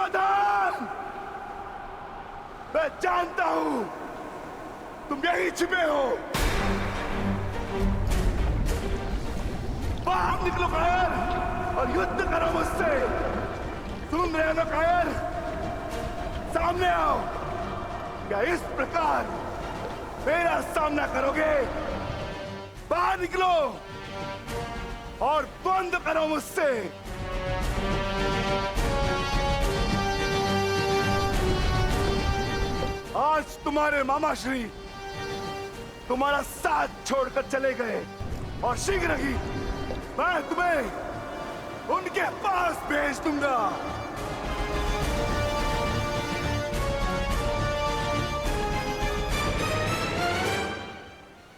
दुर्योधन! मैं जानता हूं तुम यही छिपे हो। बाहर निकलो कायर और युद्ध करो मुझसे। सुन रहे हो ना कायर? सामने आओ। क्या इस प्रकार मेरा सामना करोगे? बाहर निकलो और बंद करो मुझसे। आज तुम्हारे मामा श्री तुम्हारा साथ छोड़कर चले गए और शीघ्र ही मैं तुम्हें उनके पास भेज दूंगा।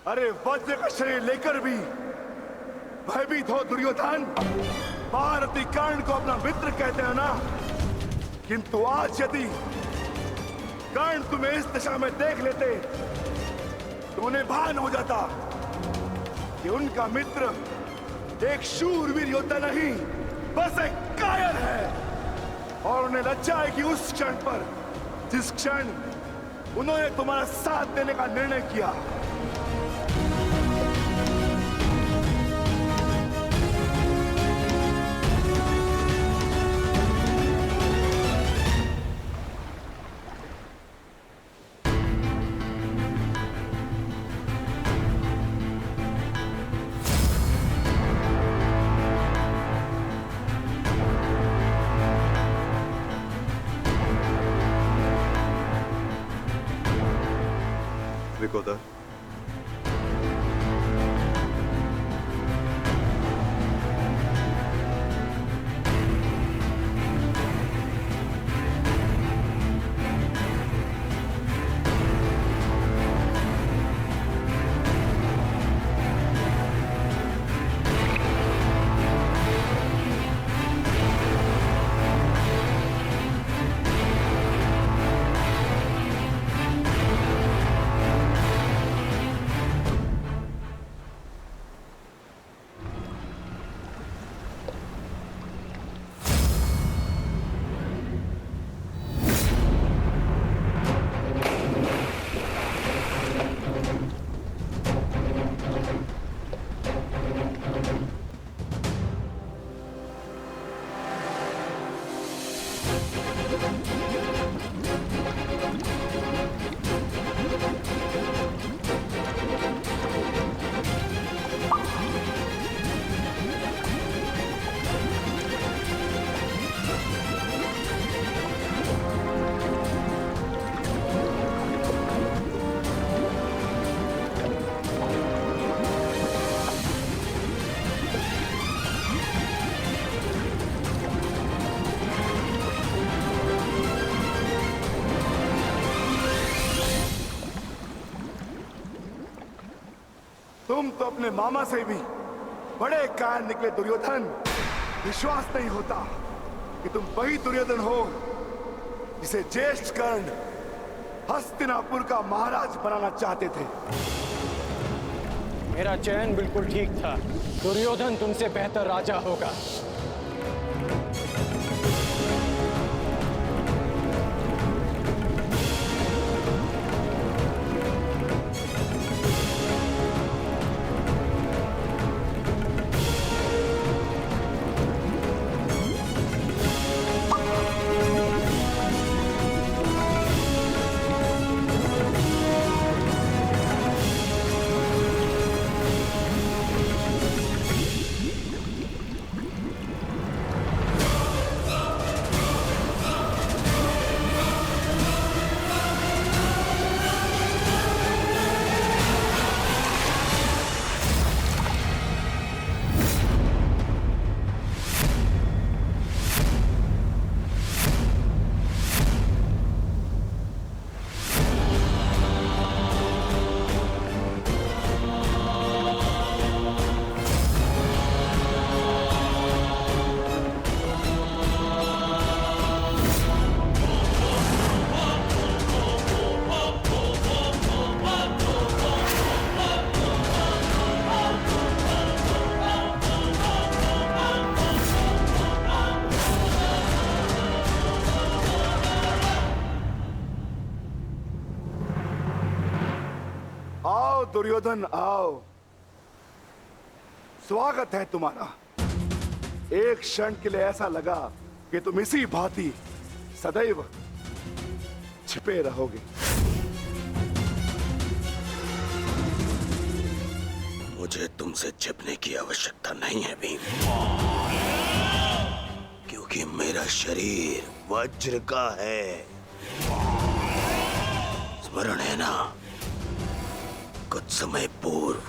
अरे वज्र का शरीर लेकर भी भयभीत हो दुर्योधन। महारथी कर्ण को अपना मित्र कहते हैं ना, किंतु आज यदि कर्ण तुम्हें इस दिशा में देख लेते तो उन्हें भान हो जाता कि उनका मित्र एक शूरवीर योद्धा नहीं, बस एक कायर है। और उन्हें लज्जा है कि उस क्षण पर जिस क्षण उन्होंने तुम्हारा साथ देने का निर्णय किया। विकोदर, तुम तो अपने मामा से भी बड़े कायर निकले दुर्योधन। विश्वास नहीं होता कि तुम वही दुर्योधन हो जिसे ज्येष्ठ कर्ण हस्तिनापुर का महाराज बनाना चाहते थे। मेरा चयन बिल्कुल ठीक था। दुर्योधन तुमसे बेहतर राजा होगा। दुर्योधन आओ, स्वागत है तुम्हारा। एक क्षण के लिए ऐसा लगा कि तुम इसी भांति सदैव छिपे रहोगे। मुझे तुमसे छिपने की आवश्यकता नहीं है भीम, क्योंकि मेरा शरीर वज्र का है। स्मरण है ना, कुछ समय पूर्व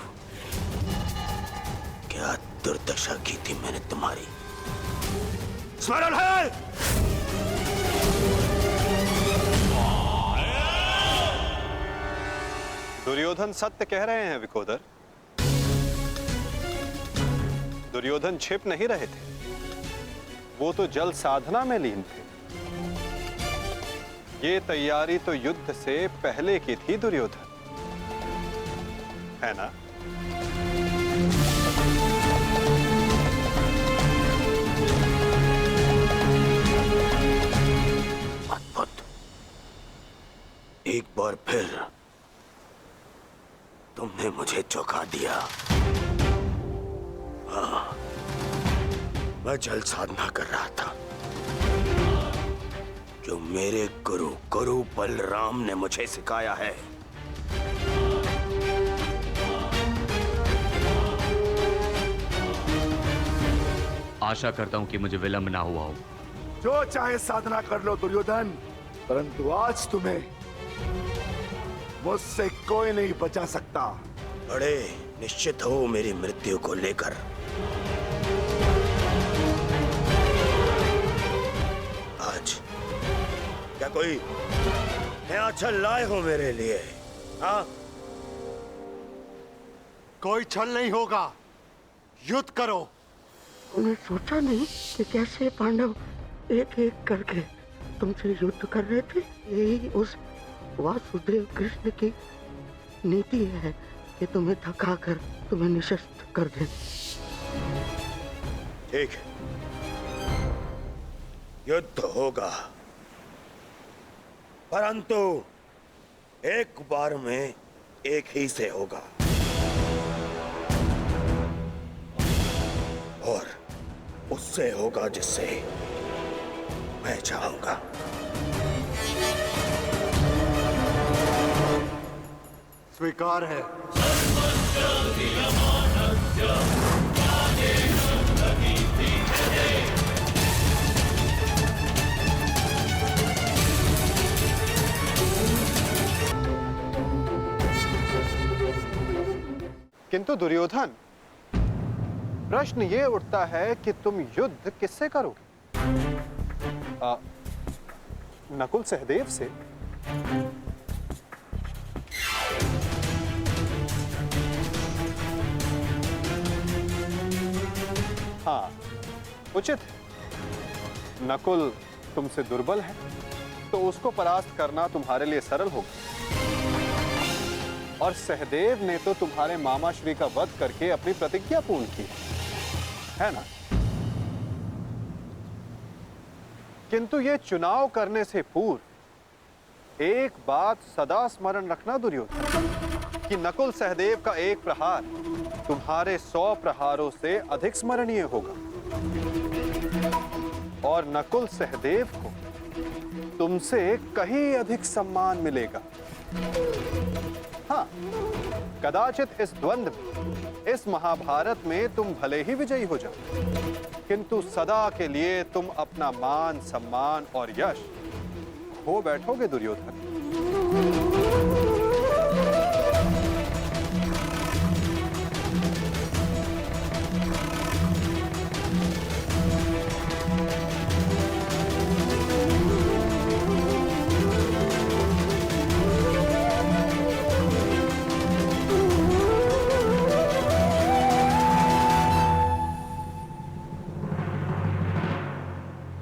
क्या दुर्दशा की थी मैंने तुम्हारी? स्मरण है? दुर्योधन सत्य कह रहे हैं विकोदर। दुर्योधन छिप नहीं रहे थे, वो तो जल साधना में लीन थे। ये तैयारी तो युद्ध से पहले की थी दुर्योधन, है ना? अद्भुत। एक बार फिर तुमने मुझे चौंका दिया। हाँ, मैं जल साधना कर रहा था, जो मेरे गुरु बलराम ने मुझे सिखाया है। आशा करता हूं कि मुझे विलंब ना हुआ हो। जो चाहे साधना कर लो दुर्योधन, परंतु आज तुम्हें मुझसे कोई नहीं बचा सकता। बड़े निश्चित हो मेरी मृत्यु को लेकर। आज क्या कोई नया छल लाए हो मेरे लिए? हाँ? कोई छल नहीं होगा, युद्ध करो। उन्हें सोचा नहीं कि कैसे पांडव एक एक करके तुमसे युद्ध कर रहे थे। यही उस वासुदेव कृष्ण की नीति है कि तुम्हें थकाकर तुम्हें निशस्त्र कर दे। ठीक है, युद्ध होगा, परंतु एक बार में एक ही से होगा, और उससे होगा जिससे मैं चाहूंगा। स्वीकार है। किंतु दुर्योधन, प्रश्न ये उठता है कि तुम युद्ध किससे करोगे? नकुल सहदेव से? हाँ, उचित है। नकुल तुमसे दुर्बल है, तो उसको परास्त करना तुम्हारे लिए सरल होगा। और सहदेव ने तो तुम्हारे मामा श्री का वध करके अपनी प्रतिज्ञा पूर्ण की है ना? किंतु ये चुनाव करने से पूर्व एक बात सदा स्मरण रखना दुर्योधन, कि नकुल सहदेव का एक प्रहार तुम्हारे 100 प्रहारों से अधिक स्मरणीय होगा, और नकुल सहदेव को तुमसे कहीं अधिक सम्मान मिलेगा। हाँ, कदाचित इस द्वंद्व में, इस महाभारत में तुम भले ही विजयी हो जाओ, किंतु सदा के लिए तुम अपना मान सम्मान और यश खो बैठोगे दुर्योधन।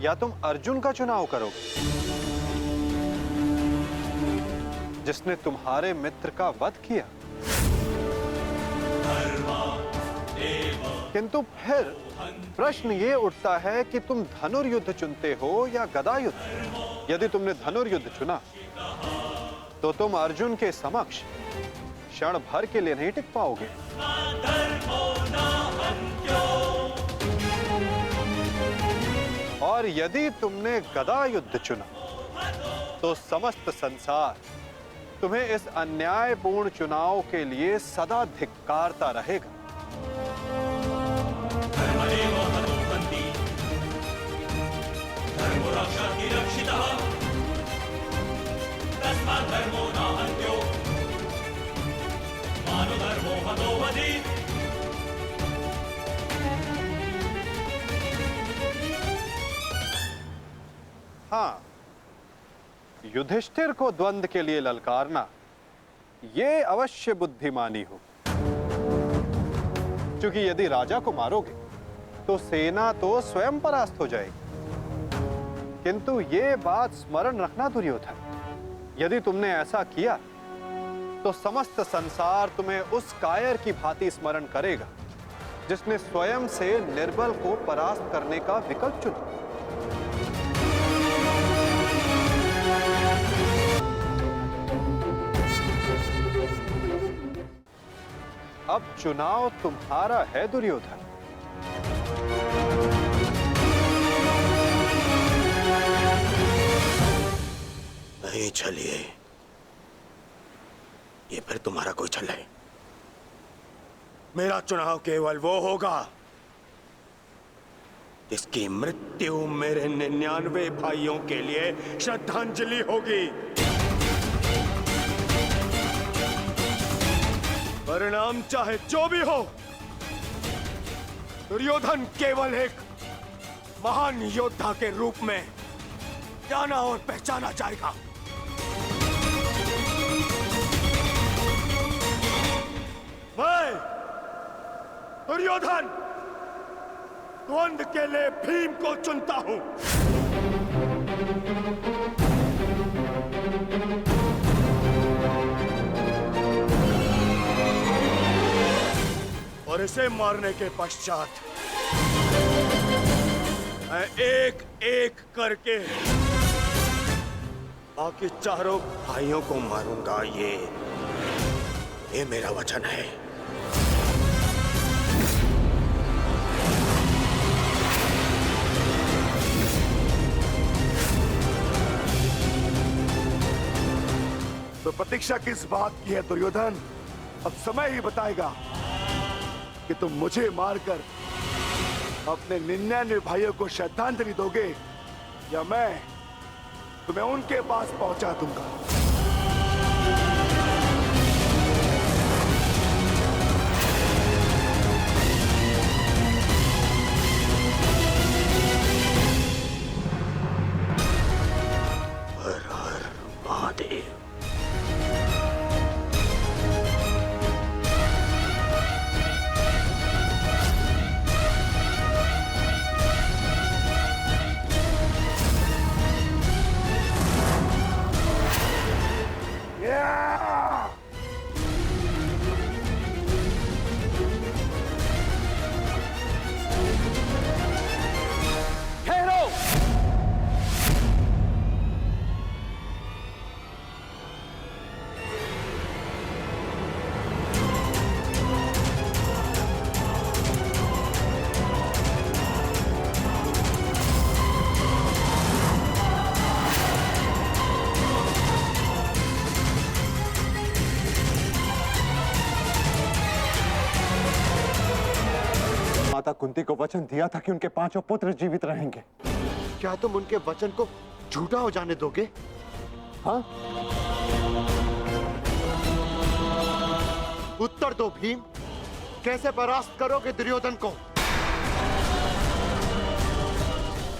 या तुम अर्जुन का चुनाव करोगे, जिसने तुम्हारे मित्र का वध किया। किंतु फिर प्रश्न ये उठता है कि तुम धनुर्युद्ध चुनते हो या गदा युद्ध। यदि तुमने धनुर्युद्ध चुना, तो तुम अर्जुन के समक्ष क्षण भर के लिए नहीं टिक पाओगे। और यदि तुमने गदा युद्ध चुना तो समस्त संसार तुम्हें इस अन्यायपूर्ण चुनाव के लिए सदा धिक्कारता रहेगा। हाँ, युधिष्ठिर को द्वंद्व के लिए ललकारना ये अवश्य बुद्धिमानी हो, क्योंकि यदि राजा को मारोगे तो सेना तो स्वयं परास्त हो जाएगी। किंतु ये बात स्मरण रखना दुर्योधन, यदि तुमने ऐसा किया तो समस्त संसार तुम्हें उस कायर की भांति स्मरण करेगा जिसने स्वयं से निर्बल को परास्त करने का विकल्प चुना। अब चुनाव तुम्हारा है दुर्योधन। नहीं चलिए, ये फिर तुम्हारा कोई छल है। मेरा चुनाव केवल वो होगा जिसकी मृत्यु मेरे 99 भाइयों के लिए श्रद्धांजलि होगी। परिणाम चाहे जो भी हो, दुर्योधन केवल एक महान योद्धा के रूप में जाना और पहचाना जाएगा। मैं दुर्योधन द्वंद्व के लिए भीम को चुनता हूं। और इसे मारने के पश्चात मैं एक एक करके बाकी चारों भाइयों को मारूंगा। ये मेरा वचन है। तो प्रतीक्षा किस बात की है दुर्योधन? अब समय ही बताएगा कि तुम मुझे मारकर अपने 99 भाइयों को श्रद्धांजलि दोगे या मैं तुम्हें उनके पास पहुंचा दूंगा। हर हर महादेव। माता कुंती को वचन दिया था कि उनके 5 पुत्र जीवित रहेंगे। क्या तुम उनके वचन को झूठा हो जाने दोगे? हाँ? उत्तर दो भीम, कैसे परास्त करोगे दुर्योधन को?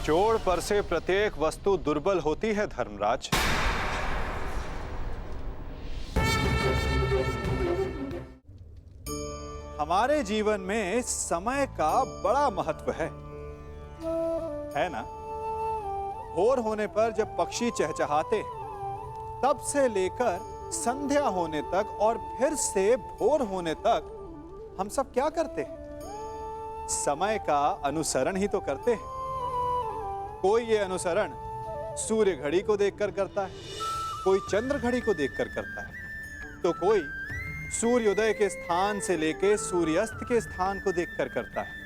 जोड़ पर से प्रत्येक वस्तु दुर्बल होती है धर्मराज। हमारे जीवन में समय का बड़ा महत्व है ना? भोर होने पर जब पक्षी चहचहाते तब से लेकर संध्या होने तक और फिर से भोर होने तक हम सब क्या करते हैं? समय का अनुसरण ही तो करते हैं। कोई ये अनुसरण सूर्य घड़ी को देखकर करता है, कोई चंद्र घड़ी को देखकर करता है, तो कोई सूर्योदय के स्थान से लेकर सूर्यास्त के स्थान को देखकर करता है।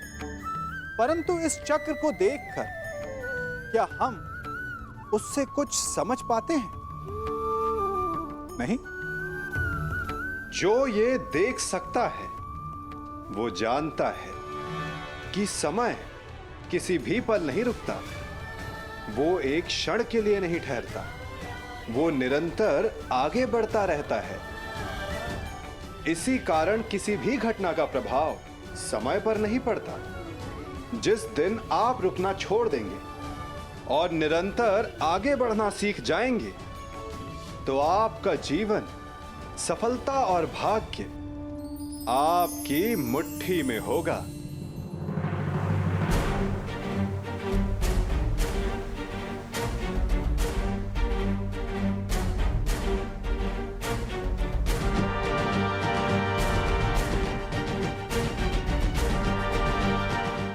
परंतु इस चक्र को देखकर क्या हम उससे कुछ समझ पाते हैं? नहीं। जो ये देख सकता है वो जानता है कि समय किसी भी पल नहीं रुकता, वो एक क्षण के लिए नहीं ठहरता, वो निरंतर आगे बढ़ता रहता है। इसी कारण किसी भी घटना का प्रभाव समय पर नहीं पड़ता। जिस दिन आप रुकना छोड़ देंगे और निरंतर आगे बढ़ना सीख जाएंगे तो आपका जीवन, सफलता और भाग्य आपकी मुट्ठी में होगा।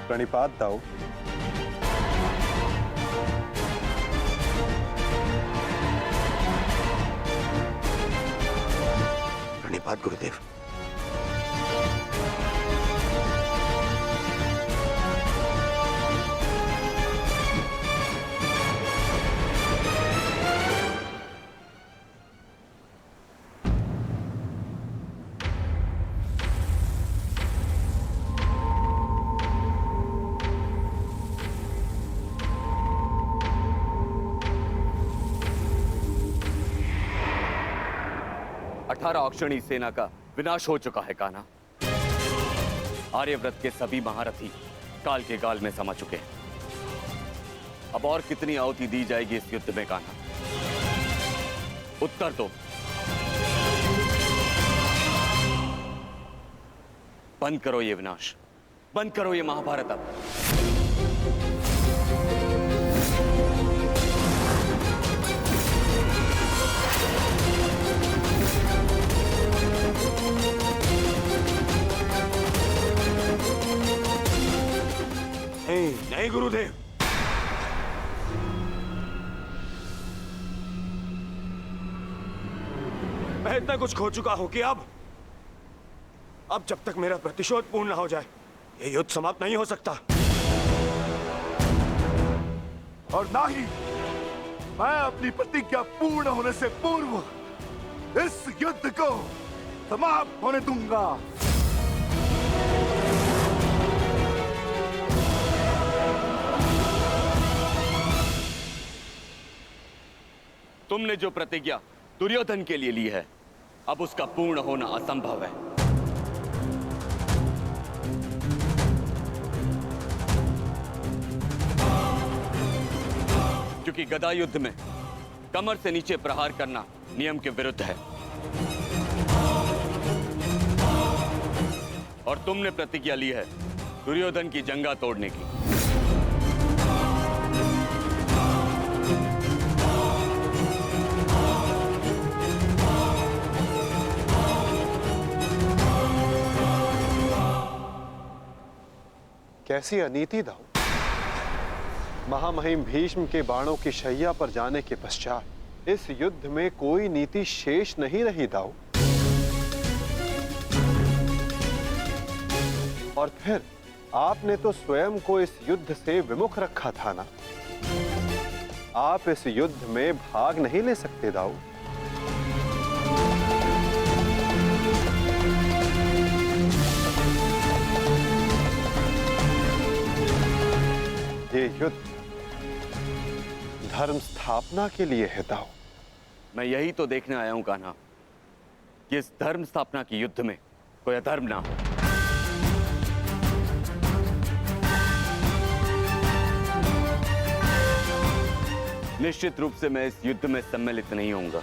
प्रणिपात दाऊ। प्रणिपात गुरुदेव। अक्षणी सेना का विनाश हो चुका है कान्हा। आर्यव्रत के सभी महारथी काल के गाल में समा चुके हैं। अब और कितनी आहुति दी जाएगी इस युद्ध में कान्हा? उत्तर दो। बंद करो ये विनाश, बंद करो ये महाभारत अब। नहीं गुरुदेव, मैं इतना कुछ खो चुका हूं कि अब जब तक मेरा प्रतिशोध पूर्ण ना हो जाए ये युद्ध समाप्त नहीं हो सकता। और ना ही मैं अपनी प्रतिज्ञा पूर्ण होने से पूर्व इस युद्ध को समाप्त होने दूंगा। तुमने जो प्रतिज्ञा दुर्योधन के लिए ली है, अब उसका पूर्ण होना असंभव है। क्योंकि गदा युद्ध में कमर से नीचे प्रहार करना नियम के विरुद्ध है। और तुमने प्रतिज्ञा ली है दुर्योधन की जंगा तोड़ने की। कैसी अनीति दाऊ। महामहिम भीष्म के बाणों की शैया पर जाने के पश्चात इस युद्ध में कोई नीति शेष नहीं रही दाऊ। और फिर आपने तो स्वयं को इस युद्ध से विमुख रखा था ना। आप इस युद्ध में भाग नहीं ले सकते दाऊ। ये युद्ध धर्म स्थापना के लिए है दाऊ। मैं यही तो देखने आया हूं कान्हा कि इस धर्म स्थापना की युद्ध में कोई अधर्म ना हो। निश्चित रूप से मैं इस युद्ध में सम्मिलित नहीं होऊंगा,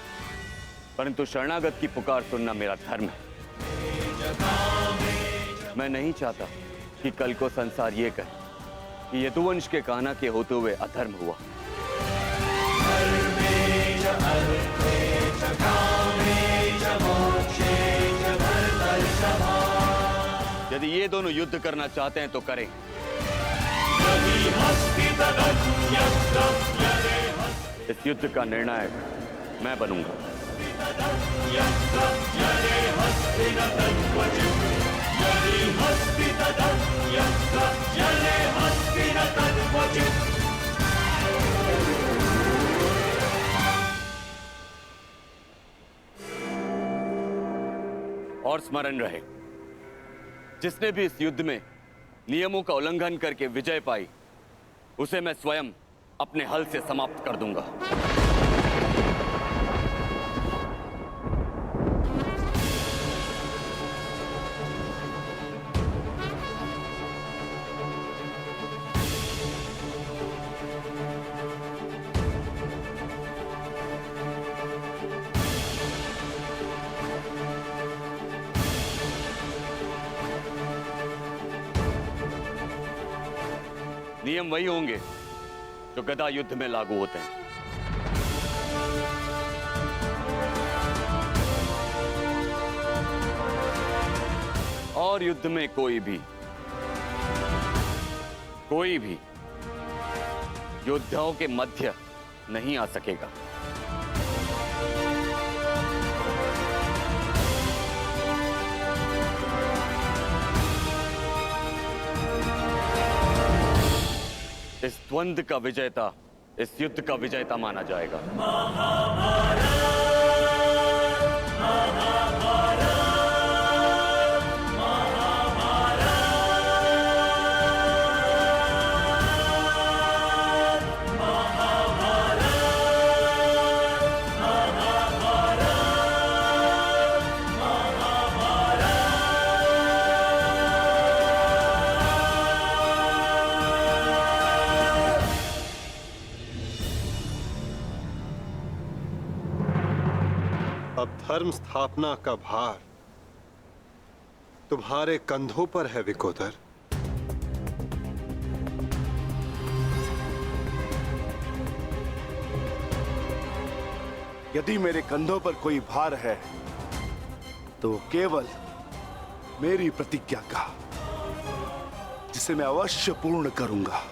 परंतु शरणागत की पुकार सुनना मेरा धर्म है। मैं नहीं चाहता कि कल को संसार ये कहे कि यदुवंश के कान्हा के होते हुए अधर्म हुआ। यदि ये दोनों युद्ध करना चाहते हैं तो करें। इस युद्ध का निर्णायक मैं बनूंगा। और स्मरण रहे, जिसने भी इस युद्ध में नियमों का उल्लंघन करके विजय पाई, उसे मैं स्वयं अपने हल से समाप्त कर दूंगा। नियम वही होंगे जो गदा युद्ध में लागू होते हैं। और युद्ध में कोई भी योद्धाओं के मध्य नहीं आ सकेगा। इस द्वंद्व का विजेता इस युद्ध का विजेता माना जाएगा। अब धर्म स्थापना का भार तुम्हारे कंधों पर है विकोदर। यदि मेरे कंधों पर कोई भार है तो केवल मेरी प्रतिज्ञा का, जिसे मैं अवश्य पूर्ण करूंगा।